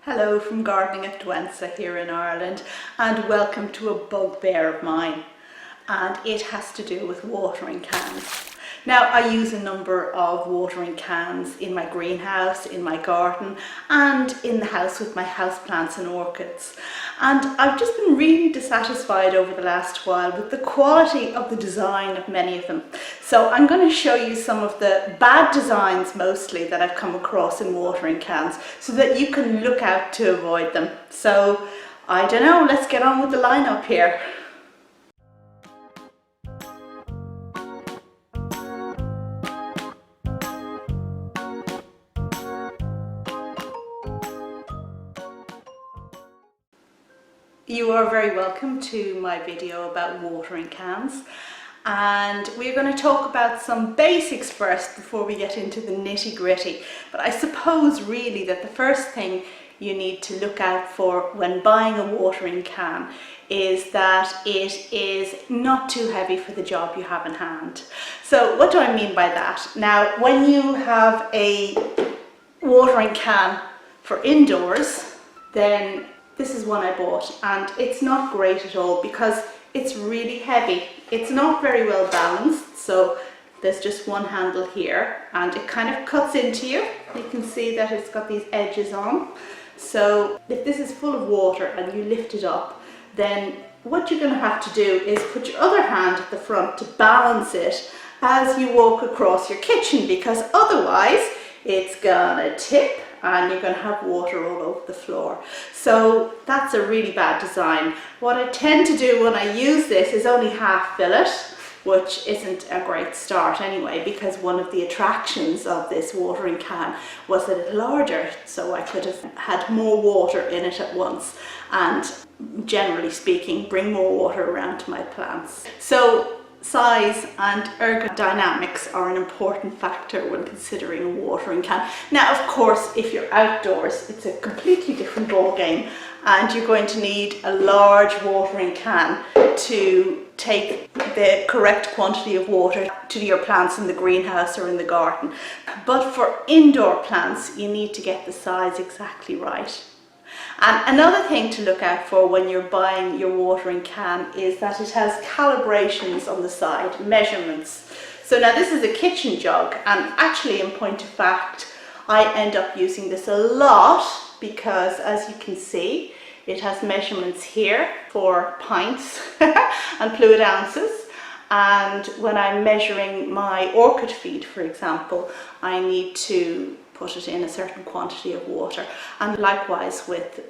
Hello from Gardening at Douentza here in Ireland, and welcome to a bugbear of mine, and it has to do with watering cans. Now, I use a number of watering cans in my greenhouse, in my garden and in the house with my houseplants and orchids, and I've just been really dissatisfied over the last while with the quality of the design of many of them. So I'm going to show you some of the bad designs mostly that I've come across in watering cans so that you can look out to avoid them. So I don't know, let's get on with the lineup here. You are very welcome to my video about watering cans, and we're going to talk about some basics first before we get into the nitty-gritty. But I suppose really that the first thing you need to look out for when buying a watering can is that it is not too heavy for the job you have in hand. So what do I mean by that? Now, when you have a watering can for indoors, then this is one I bought, and it's not great at all because it's really heavy. It's not very well balanced, so there's just one handle here and it kind of cuts into you. You can see that it's got these edges on. So if this is full of water and you lift it up, then what you're going to have to do is put your other hand at the front to balance it as you walk across your kitchen, because otherwise it's gonna tip and you're going to have water all over the floor. So that's a really bad design. What I tend to do when I use this is only half fill it, which isn't a great start anyway, because one of the attractions of this watering can was that it's larger, so I could have had more water in it at once and, generally speaking, bring more water around to my plants. So size and ergodynamics are an important factor when considering a watering can. Now, of course, if you're outdoors, it's a completely different ball game, and you're going to need a large watering can to take the correct quantity of water to your plants in the greenhouse or in the garden. But for indoor plants, you need to get the size exactly right. And another thing to look out for when you're buying your watering can is that it has calibrations on the side, measurements. So now this is a kitchen jug, and actually, in point of fact, I end up using this a lot because, as you can see, it has measurements here for pints and fluid ounces. And when I'm measuring my orchid feed, for example, I need to put it in a certain quantity of water. And likewise with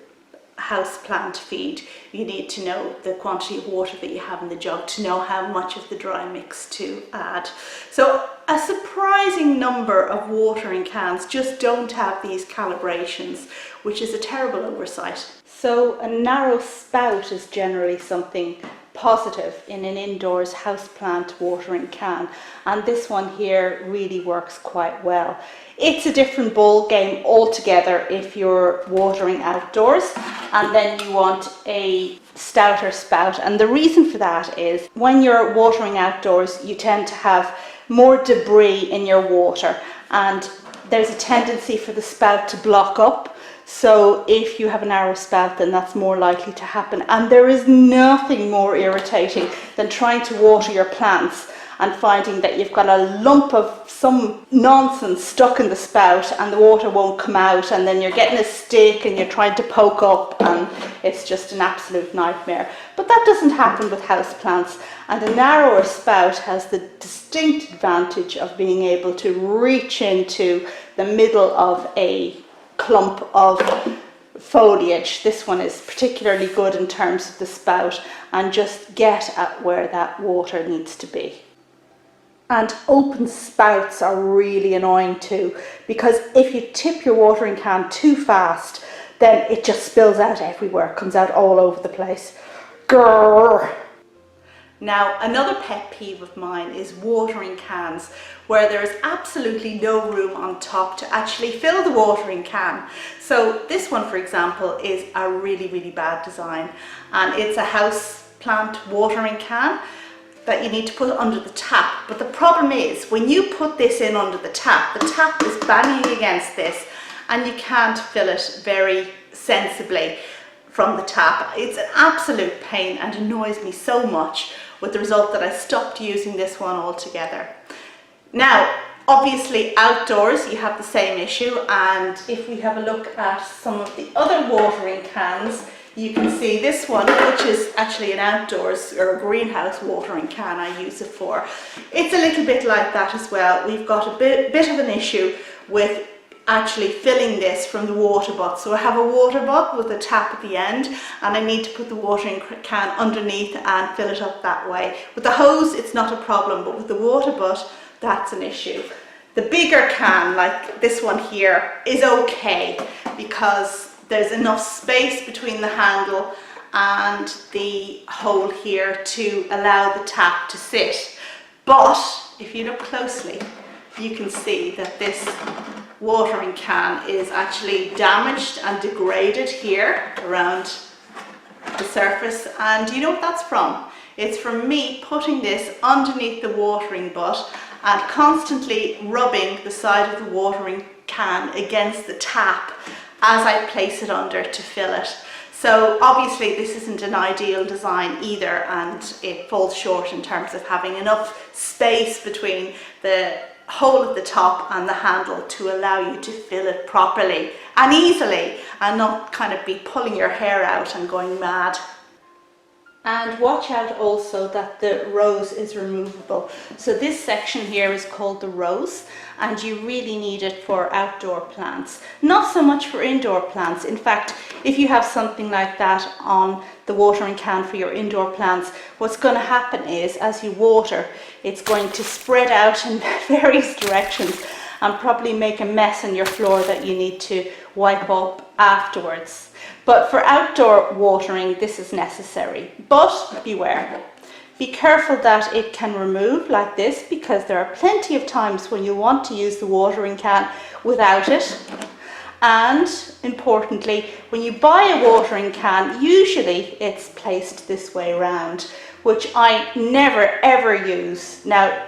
houseplant feed, you need to know the quantity of water that you have in the jug to know how much of the dry mix to add. So a surprising number of watering cans just don't have these calibrations, which is a terrible oversight. So a narrow spout is generally something positive in an indoors houseplant watering can, and this one here really works quite well. It's a different ball game altogether if you're watering outdoors and then you want a stouter spout, and the reason for that is when you're watering outdoors you tend to have more debris in your water, and there's a tendency for the spout to block up. So if you have a narrow spout, then that's more likely to happen. And there is nothing more irritating than trying to water your plants and finding that you've got a lump of some nonsense stuck in the spout and the water won't come out, and then you're getting a stick and you're trying to poke up, and it's just an absolute nightmare. But that doesn't happen with houseplants, and a narrower spout has the distinct advantage of being able to reach into the middle of a clump of foliage. This one is particularly good in terms of the spout, and just get at where that water needs to be. And open spouts are really annoying too, because if you tip your watering can too fast, then it just spills out everywhere, comes out all over the place. Grrr. Now, another pet peeve of mine is watering cans where there is absolutely no room on top to actually fill the watering can. So this one, for example, is a really bad design, and it's a house plant watering can that you need to put under the tap. But the problem is when you put this in under the tap is banging against this, and you can't fill it very sensibly from the tap. It's an absolute pain and annoys me so much, with the result that I stopped using this one altogether. Now, obviously outdoors you have the same issue, and if we have a look at some of the other watering cans, you can see this one, which is actually an outdoors or a greenhouse watering can I use it for. It's a little bit like that as well. We've got a bit of an issue with actually filling this from the water butt. So I have a water butt with a tap at the end, and I need to put the watering can underneath and fill it up that way. With the hose it's not a problem, but with the water butt that's an issue. The bigger can, like this one here, is okay because there's enough space between the handle and the hole here to allow the tap to sit. But if you look closely, you can see that this watering can is actually damaged and degraded here around the surface. And you know what that's from? It's from me putting this underneath the watering butt and constantly rubbing the side of the watering can against the tap as I place it under to fill it. So obviously this isn't an ideal design either, and it falls short in terms of having enough space between the hole at the top and the handle to allow you to fill it properly and easily, and not kind of be pulling your hair out and going mad. And watch out also that the rose is removable. So this section here is called the rose, and you really need it for outdoor plants, not so much for indoor plants. In fact, if you have something like that on the watering can for your indoor plants, what's going to happen is as you water, it's going to spread out in various directions and probably make a mess on your floor that you need to wipe up afterwards. But for outdoor watering, this is necessary. But beware. Be careful that it can remove like this, because there are plenty of times when you want to use the watering can without it. And importantly, when you buy a watering can, usually it's placed this way around, which I never ever use. Now,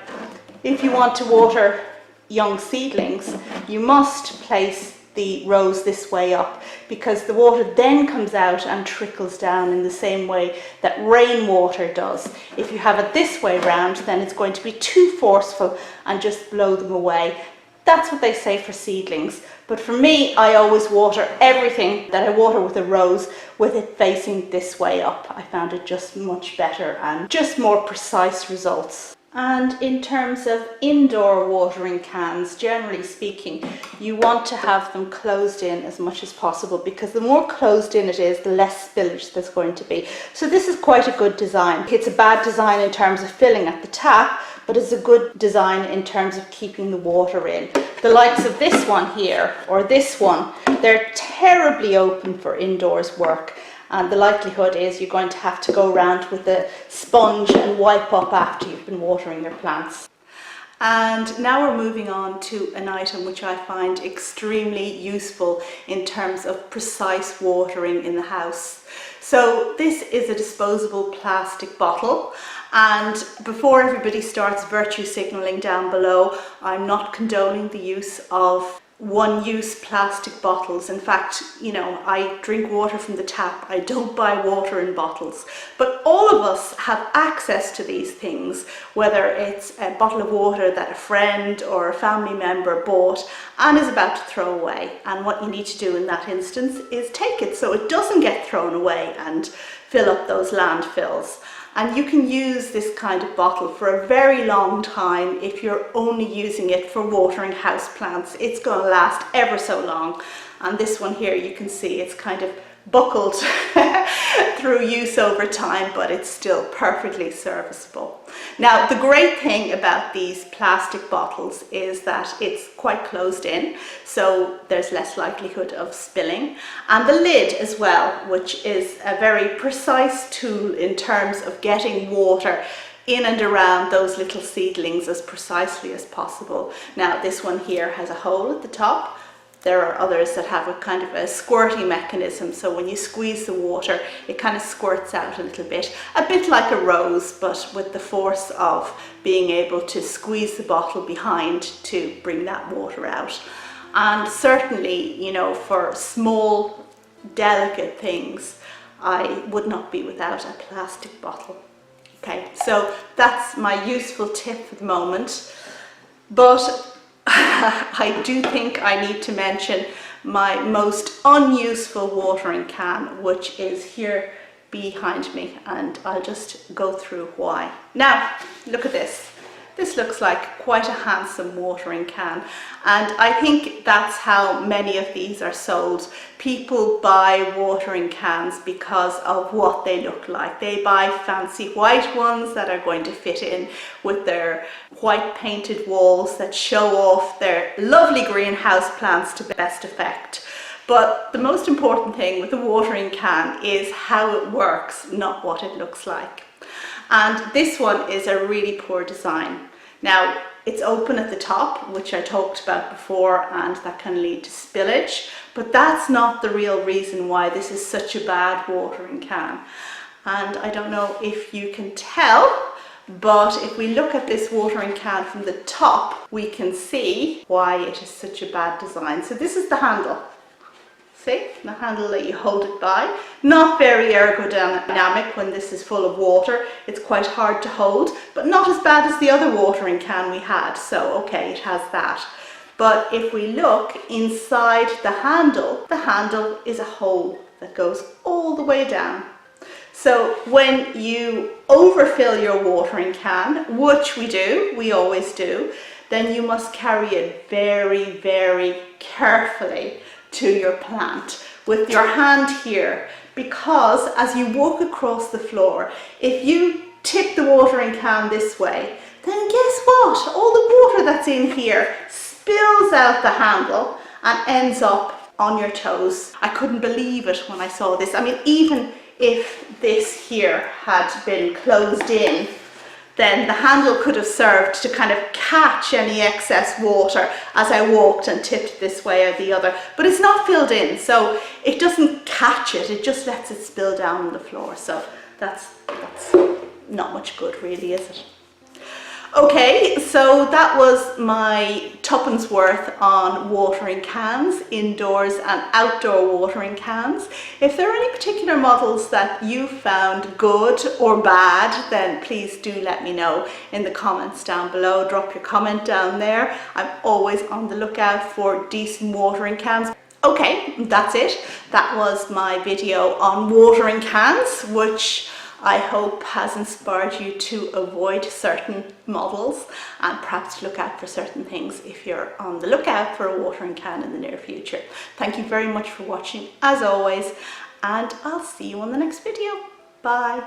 if you want to water young seedlings, you must place the rose this way up, because the water then comes out and trickles down in the same way that rainwater does. If you have it this way round, then it's going to be too forceful and just blow them away. That's what they say for seedlings. But for me, I always water everything that I water with a rose with it facing this way up. I found it just much better and just more precise results. And in terms of indoor watering cans, generally speaking, you want to have them closed in as much as possible, because the more closed in it is, the less spillage there's going to be. So this is quite a good design. It's a bad design in terms of filling at the tap, but it's a good design in terms of keeping the water in. The likes of this one here, or this one, they're terribly open for indoors work. And the likelihood is you're going to have to go around with a sponge and wipe up after you've been watering your plants. And now we're moving on to an item which I find extremely useful in terms of precise watering in the house. So this is a disposable plastic bottle, and before everybody starts virtue signaling down below, I'm not condoning the use of one-use plastic bottles. In fact, you know, I drink water from the tap. I don't buy water in bottles. But all of us have access to these things, whether it's a bottle of water that a friend or a family member bought and is about to throw away. And what you need to do in that instance is take it so it doesn't get thrown away and fill up those landfills. And you can use this kind of bottle for a very long time if you're only using it for watering houseplants. It's going to last ever so long. And this one here, you can see it's kind of buckled through use over time, but it's still perfectly serviceable. Now, the great thing about these plastic bottles is that it's quite closed in, so there's less likelihood of spilling. And the lid as well, which is a very precise tool in terms of getting water in and around those little seedlings as precisely as possible. Now, this one here has a hole at the top. There are others that have a kind of a squirting mechanism, so when you squeeze the water, it kind of squirts out a bit like a rose, but with the force of being able to squeeze the bottle behind to bring that water out. And certainly, you know, for small, delicate things, I would not be without a plastic bottle. Okay, so that's my useful tip for the moment. But I do think I need to mention my most unuseful watering can, which is here behind me, and I'll just go through why. Now, look at this. This looks like quite a handsome watering can, and I think that's how many of these are sold. People buy watering cans because of what they look like. They buy fancy white ones that are going to fit in with their white painted walls that show off their lovely green house plants to best effect. But the most important thing with a watering can is how it works, not what it looks like. And this one is a really poor design. Now, it's open at the top, which I talked about before, and that can lead to spillage, but that's not the real reason why this is such a bad watering can. And I don't know if you can tell, but if we look at this watering can from the top, we can see why it is such a bad design. So this is the handle. See, the handle that you hold it by. Not very ergodynamic when this is full of water. It's quite hard to hold, but not as bad as the other watering can we had. So, okay, it has that. But if we look inside the handle is a hole that goes all the way down. So when you overfill your watering can, which we always do, then you must carry it very, very carefully to your plant with your hand here, because as you walk across the floor, if you tip the watering can this way, then guess what? All the water that's in here spills out the handle and ends up on your toes. I couldn't believe it when I saw this. I mean, even if this here had been closed in, then the handle could have served to kind of catch any excess water as I walked and tipped this way or the other. But it's not filled in, so it doesn't catch it, it just lets it spill down on the floor. So that's not much good really, is it? Okay, so that was my tuppence worth on watering cans, indoors and outdoor watering cans. If there are any particular models that you found good or bad, then please do let me know in the comments down below. Drop your comment down there. I'm always on the lookout for decent watering cans. Okay, that's it. That was my video on watering cans, which I hope has inspired you to avoid certain models and perhaps look out for certain things if you're on the lookout for a watering can in the near future. Thank you very much for watching as always, and I'll see you on the next video. Bye.